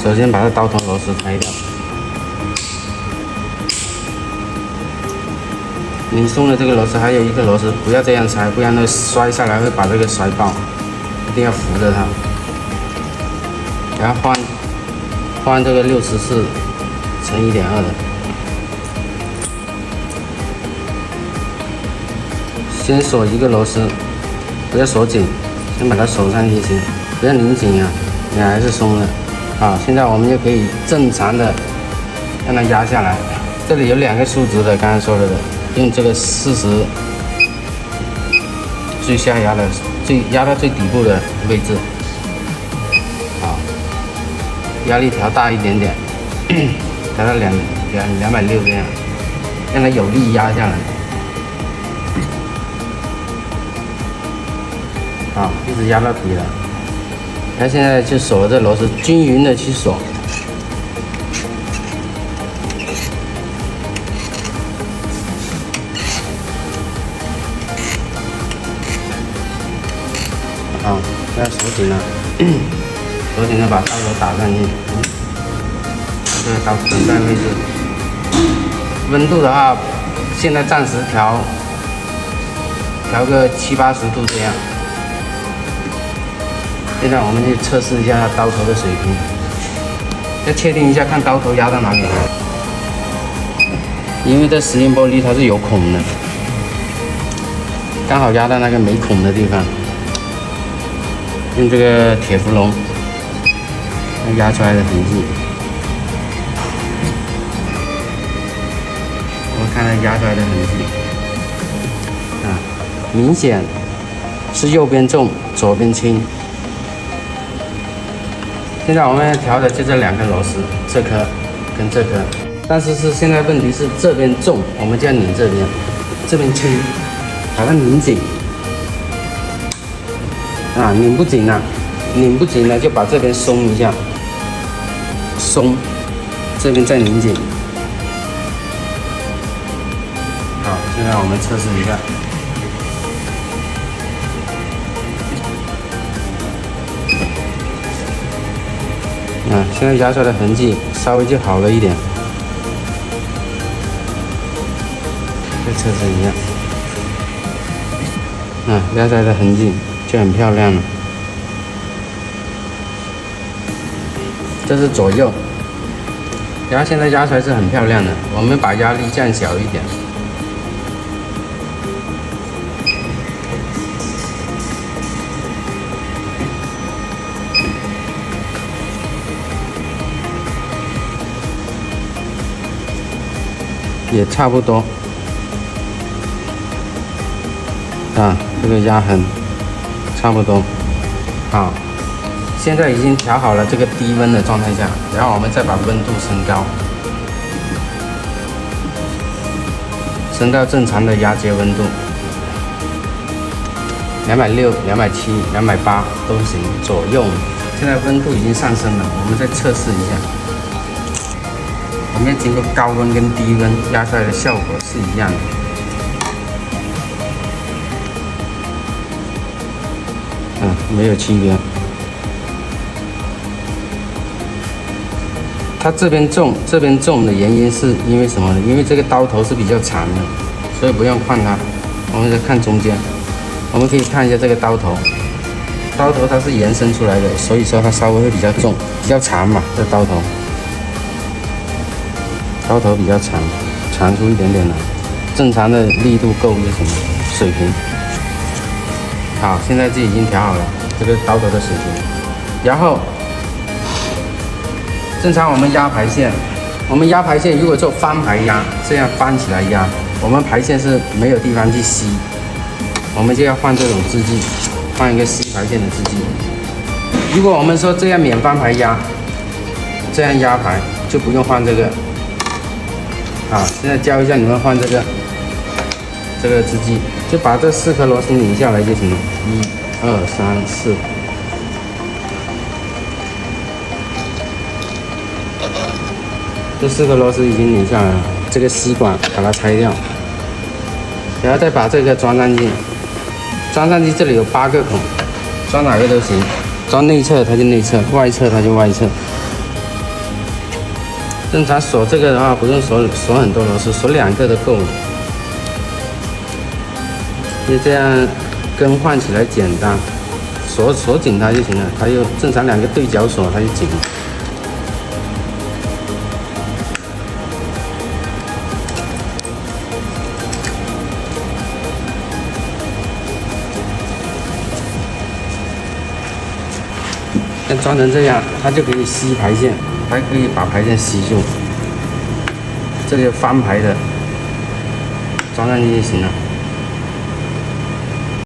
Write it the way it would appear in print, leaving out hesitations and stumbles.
首先把这刀头螺丝拆掉。拧松了这个螺丝，还有一个螺丝不要这样拆，不然呢摔下来会把这个摔爆，一定要扶着它。然后换这个64乘1.2的。先锁一个螺丝，不要锁紧，先把它锁上就行，不要拧紧啊，你还是松的。好，现在我们就可以正常的让它压下来。这里有2个数值的，刚刚说了的，用这个40最下压的压到最底部的位置。好，压力调大一点点，调到260这样，让它有力压下来。好，一直压到底了。那现在就锁这螺丝，均匀的去锁。好，现在锁紧了，锁紧了，把刀头打上去，这个刀等待位置。温度的话，现在暂时调个70、80度这样。现在我们去测试一下刀头的水平，要确定一下看刀头压到哪里。因为这石英玻璃它是有孔的，刚好压到那个没孔的地方。用这个铁氟龙压出来的痕迹，我们看它压出来的痕迹，明显是右边重，左边轻。现在我们要调的就这2颗螺丝，这颗跟这颗，但是现在问题是这边重，我们就要拧这边，这边轻，把它拧紧。拧不紧了，就把这边松一下，松，这边再拧紧。好，现在我们测试一下。现在压出来的痕迹稍微就好了一点，再测试一下。压出来的痕迹就很漂亮了。这是左右，然后现在压出来是很漂亮的。我们把压力降小一点。也差不多，这个压痕差不多。好，现在已经调好了这个低温的状态下，然后我们再把温度升高，升到正常的压接温度，260、270、280都行左右。现在温度已经上升了，我们再测试一下。我们经过高温跟低温压出来的效果是一样的。没有区别。它这边重的原因是因为什么呢？因为这个刀头是比较长的，所以不用看它。我们再看中间，我们可以看一下这个刀头，它是延伸出来的，所以说它稍微会比较重，比较长嘛，这刀头。刀头比较长，长出一点点来，正常的力度够就行了，水平。好，现在这已经调好了这个刀头的水平，然后正常我们压排线，如果做翻排压，这样翻起来压，我们排线是没有地方去吸，我们就要换这种支记，换一个吸排线的支记。如果我们说这样免翻排压，这样压排就不用换这个。现在教一下你们换这个支记，就把这4颗螺丝拧下来就行了。1、2、3、4。这4颗螺丝已经拧下来了，这个吸管把它拆掉，然后再把这个装上去。装上去这里有8个孔，装哪个都行，装内侧它就内侧，外侧它就外侧。正常锁这个的话，不用锁很多螺丝，锁2个都够了。因为这样更换起来简单，锁紧它就行了。它就正常2个对角锁，它就紧了。那装成这样，它就可以吸排线，它可以把排线吸住。这个翻排的装上去就行了。